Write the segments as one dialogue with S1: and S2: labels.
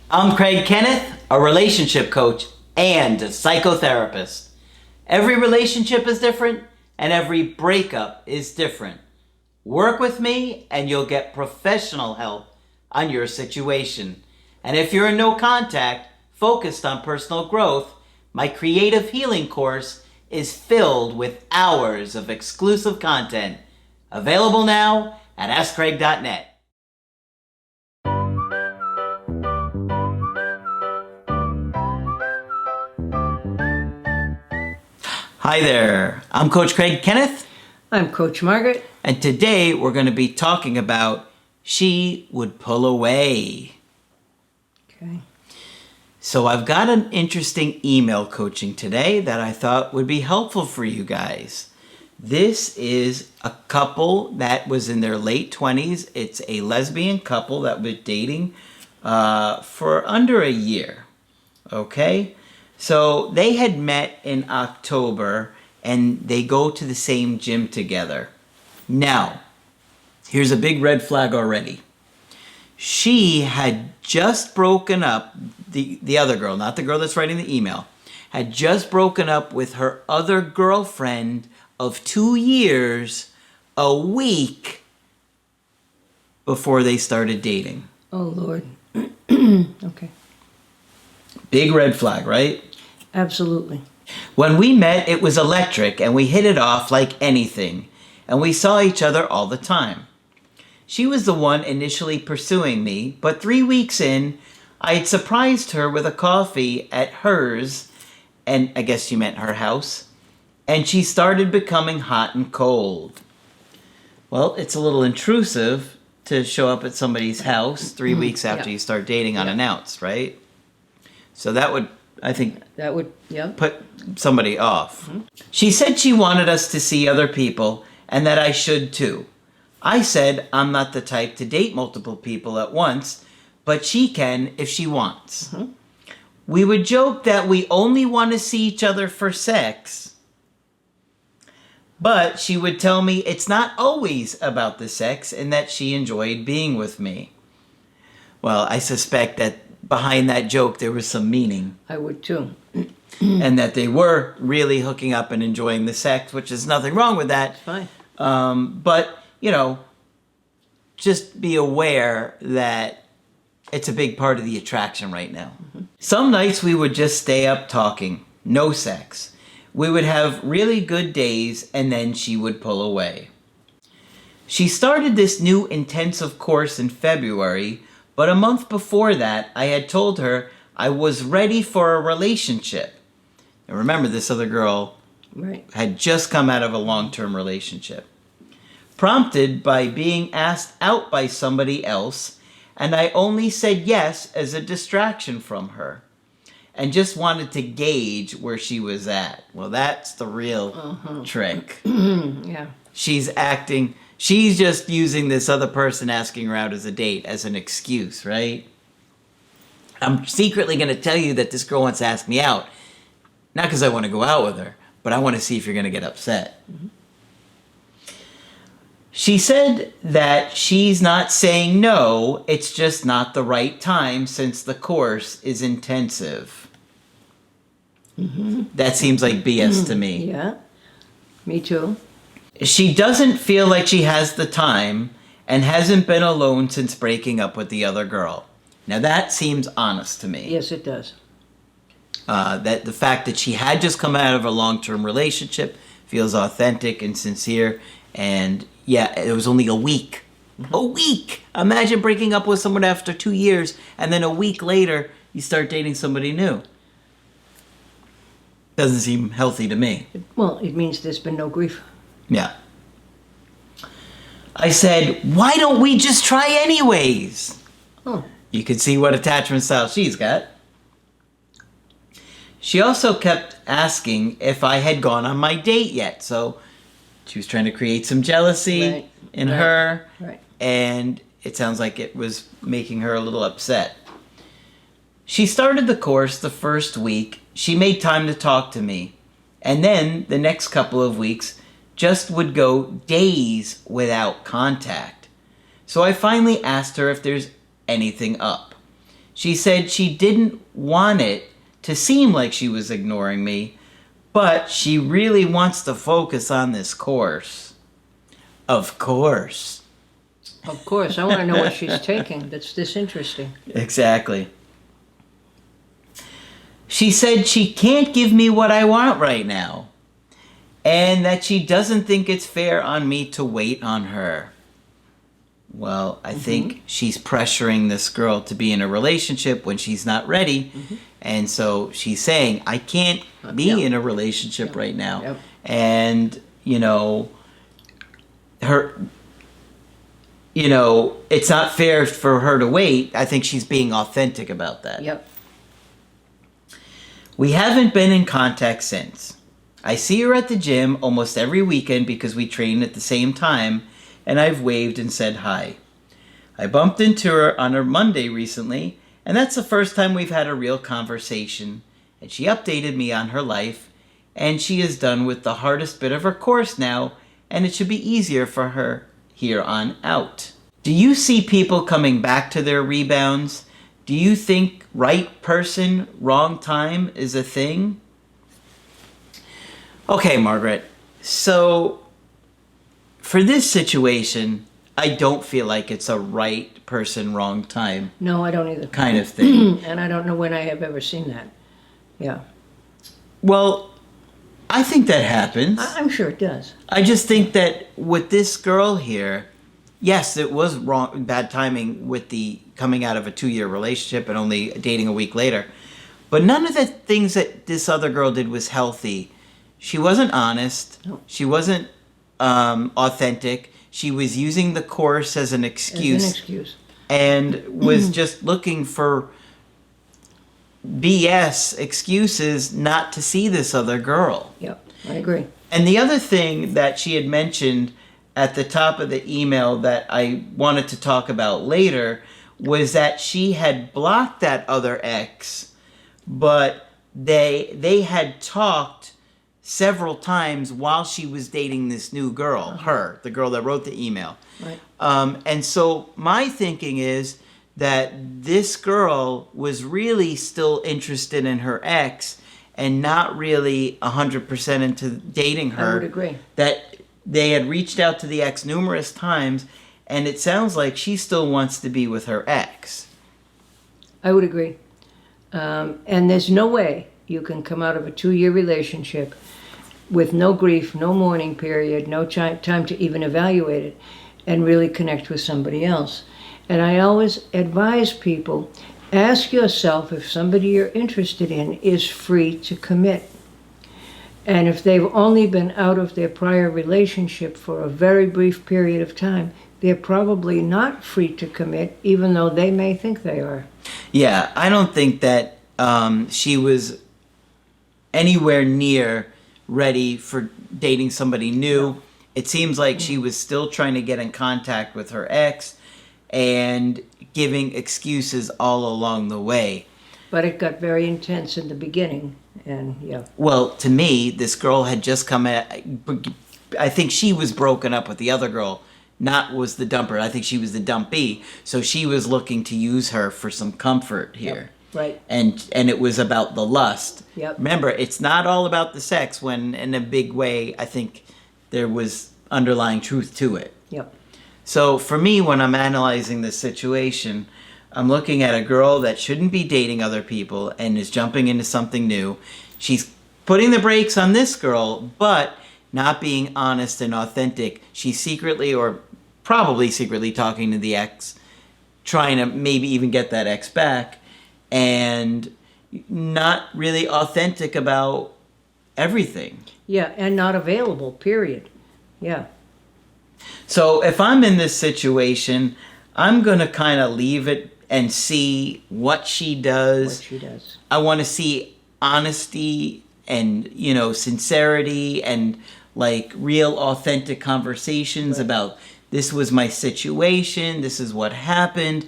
S1: I'm Craig Kenneth, a relationship coach and a psychotherapist. Every relationship is different and every breakup is different. Work with me and you'll get professional help on your situation. And if you're in no contact, focused on personal growth, my creative healing course is filled with hours of exclusive content. Available now at AskCraig.net. Hi there, I'm Coach Craig Kenneth.
S2: I'm Coach Margaret.
S1: And today we're going to be talking about she would pull away.
S2: Okay.
S1: So I've got an interesting email coaching today that I thought would be helpful for you guys. This is a couple that was in their late 20s. It's a lesbian couple that was dating for under a year. Okay? So they had met in October and they go to the same gym together. Now, here's a big red flag already. She had just broken up, the other girl, not the girl that's writing the email, had just broken up with her other girlfriend of 2 years a week before they started dating.
S2: Oh, Lord. Okay.
S1: Big red flag, right?
S2: Absolutely.
S1: When we met, it was electric and we hit it off like anything, and we saw each other all the time. She was the one initially pursuing me, but 3 weeks in, I had surprised her with a coffee at hers, and I guess she meant her house, and she started becoming hot and cold. Well, it's a little intrusive to show up at somebody's house 3 weeks after you start dating unannounced, right? So that would, I think, put somebody off. She said she wanted us to see other people and that I should too. I said I'm not the type to date multiple people at once, but she can if she wants. We would joke that we only want to see each other for sex, but she would tell me it's not always about the sex and that she enjoyed being with me. Well, I suspect that behind that joke there was some meaning.
S2: I would too.
S1: And that they were really hooking up and enjoying the sex, which is nothing wrong with that.
S2: It's fine.
S1: But, you know, just be aware that it's a big part of the attraction right now. Some nights we would just stay up talking, no sex. We would have really good days and then she would pull away. She started this new intensive course in February, but a month before that I had told her I was ready for a relationship. And remember, this other girl had just come out of a long-term relationship. Prompted by being asked out by somebody else, and I only said yes as a distraction from her, and just wanted to gauge where she was at. Well, that's the real trick.
S2: Yeah.
S1: She's just using this other person asking her out as a date as an excuse, right? I'm secretly going to tell you that this girl wants to ask me out, not because I want to go out with her, but I want to see if you're going to get upset. She said that she's not saying no, it's just not the right time since the course is intensive. That seems like BS to me.
S2: Yeah, me too.
S1: She doesn't feel like she has the time and hasn't been alone since breaking up with the other girl. Now that seems honest to me.
S2: Yes, it does.
S1: That the fact that she had just come out of a long-term relationship feels authentic and sincere, and yeah, it was only a week. A week! Imagine breaking up with someone after 2 years, and then a week later, you start dating somebody new. Doesn't seem healthy to me.
S2: Well, it means there's been no grief.
S1: Yeah. I said, why don't we just try anyways?
S2: Oh.
S1: You can see what attachment style she's got. She also kept asking if I had gone on my date yet, so she was trying to create some jealousy in her, and it sounds like it was making her a little upset. She started the course the first week. She made time to talk to me, and then the next couple of weeks just would go days without contact. So I finally asked her if there's anything up. She said she didn't want it to seem like she was ignoring me, but she really wants to focus on this course. Of course.
S2: Of course, I want to know what she's taking that's this interesting.
S1: Exactly. She said she can't give me what I want right now, and that she doesn't think it's fair on me to wait on her. Well, I think she's pressuring this girl to be in a relationship when she's not ready. And so she's saying, I can't be in a relationship right now.
S2: Yep.
S1: And, it's not fair for her to wait. I think she's being authentic about that.
S2: Yep.
S1: We haven't been in contact since. I see her at the gym almost every weekend because we train at the same time, and I've waved and said hi. I bumped into her on a Monday recently, and that's the first time we've had a real conversation, and she updated me on her life, and she is done with the hardest bit of her course now, and it should be easier for her here on out. Do you see people coming back to their rebounds? Do you think right person, wrong time is a thing? Okay, Margaret, so for this situation, I don't feel like it's a right person, wrong time
S2: No, I don't either.
S1: kind of thing.
S2: And I don't know when I have ever seen that. Yeah.
S1: Well, I think that happens.
S2: I'm sure it does.
S1: I just think that with this girl here, yes, it was wrong, bad timing with the coming out of a 2-year relationship and only dating a week later. But none of the things that this other girl did was healthy. She wasn't honest.
S2: No.
S1: She wasn't authentic. She was using the course as an excuse.
S2: As an excuse.
S1: And was just looking for BS excuses not to see this other girl.
S2: Yep, I agree.
S1: And the other thing that she had mentioned at the top of the email that I wanted to talk about later was that she had blocked that other ex, but they had talked several times while she was dating this new girl, the girl that wrote the email.
S2: Right.
S1: And so my thinking is that this girl was really still interested in her ex and not really 100% into dating her.
S2: I would agree.
S1: That they had reached out to the ex numerous times, and it sounds like she still wants to be with her ex.
S2: I would agree. And there's no way you can come out of a 2-year relationship with no grief, no mourning period, no time to even evaluate it, and really connect with somebody else. And I always advise people, ask yourself if somebody you're interested in is free to commit. And if they've only been out of their prior relationship for a very brief period of time, they're probably not free to commit, even though they may think they are.
S1: Yeah, I don't think that she was anywhere near ready for dating somebody new.
S2: No.
S1: It seems like she was still trying to get in contact with her ex and giving excuses all along the way.
S2: But it got very intense in the beginning, and yeah.
S1: Well, to me, this girl had just come at... I think she was broken up with the other girl, not was the dumper. I think she was the dumpee. So she was looking to use her for some comfort here.
S2: Yep. Right.
S1: And it was about the lust.
S2: Yep.
S1: Remember, it's not all about the sex when, in a big way, I think there was underlying truth to it.
S2: Yep.
S1: So for me, when I'm analyzing this situation, I'm looking at a girl that shouldn't be dating other people and is jumping into something new. She's putting the brakes on this girl, but not being honest and authentic. She's secretly, or probably secretly, talking to the ex, trying to maybe even get that ex back, and not really authentic about everything.
S2: Yeah, and not available, period. Yeah.
S1: So if I'm in this situation, I'm going to kind of leave it and see what she does.
S2: What she does.
S1: I want to see honesty and, sincerity and like real authentic conversations about this was my situation, this is what happened,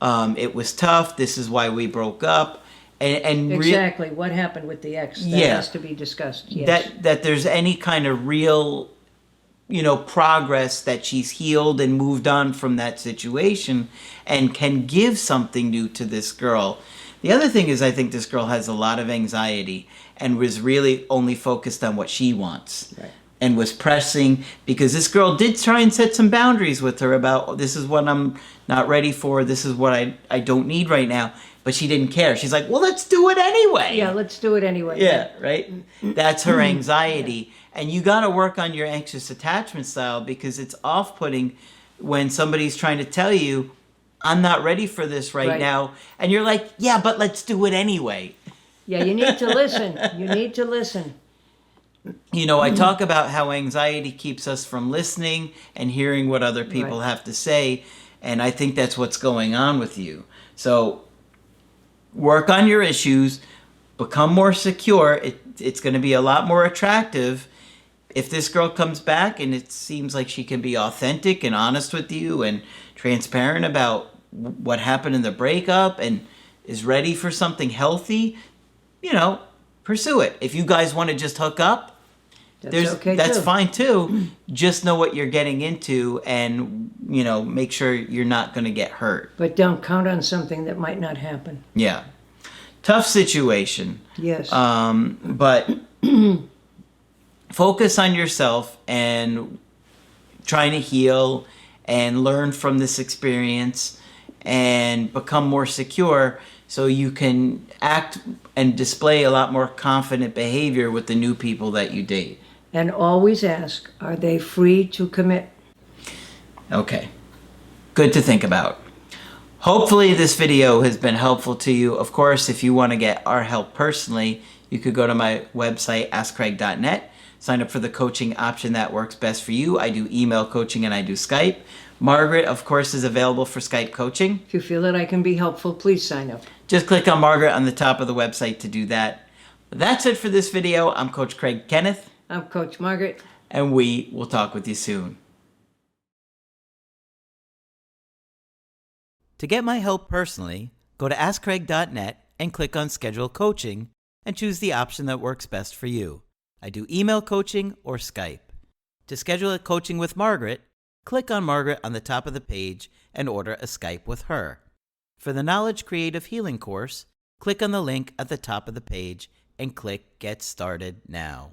S1: it was tough, this is why we broke up. And
S2: Exactly. What happened with the ex? That has to be discussed. Yes.
S1: That there's any kind of real, progress, that she's healed and moved on from that situation and can give something new to this girl. The other thing is, I think this girl has a lot of anxiety and was really only focused on what she wants.
S2: Right.
S1: And was pressing, because this girl did try and set some boundaries with her about, this is what I'm not ready for, this is what I don't need right now. But she didn't care. She's like, well, let's do it anyway.
S2: Yeah, let's do it anyway.
S1: Yeah, right? That's her anxiety. And you got to work on your anxious attachment style, because it's off-putting when somebody's trying to tell you, I'm not ready for this right now. And you're like, yeah, but let's do it anyway.
S2: Yeah, you need to listen. You need to listen.
S1: I talk about how anxiety keeps us from listening and hearing what other people have to say. And I think that's what's going on with you. So work on your issues, become more secure. It's going to be a lot more attractive if this girl comes back and it seems like she can be authentic and honest with you and transparent about what happened in the breakup and is ready for something healthy. Pursue it. If you guys want to just hook up, that's fine too. Just know what you're getting into, and make sure you're not going to get hurt.
S2: But don't count on something that might not happen.
S1: Yeah, tough situation.
S2: Yes.
S1: But focus on yourself and trying to heal and learn from this experience and become more secure, so you can act and display a lot more confident behavior with the new people that you date.
S2: And always ask, are they free to commit?
S1: Okay. Good to think about. Hopefully this video has been helpful to you. Of course, if you want to get our help personally, you could go to my website, askcraig.net. Sign up for the coaching option that works best for you. I do email coaching and I do Skype. Margaret, of course, is available for Skype coaching.
S2: If you feel that I can be helpful, please sign up.
S1: Just click on Margaret on the top of the website to do that. That's it for this video. I'm Coach Craig Kenneth.
S2: I'm Coach Margaret.
S1: And we will talk with you soon. To get my help personally, go to askcraig.net and click on Schedule Coaching and choose the option that works best for you. I do email coaching or Skype. To schedule a coaching with Margaret, click on Margaret on the top of the page and order a Skype with her. For the Knowledge Creative Healing course, click on the link at the top of the page and click Get Started Now.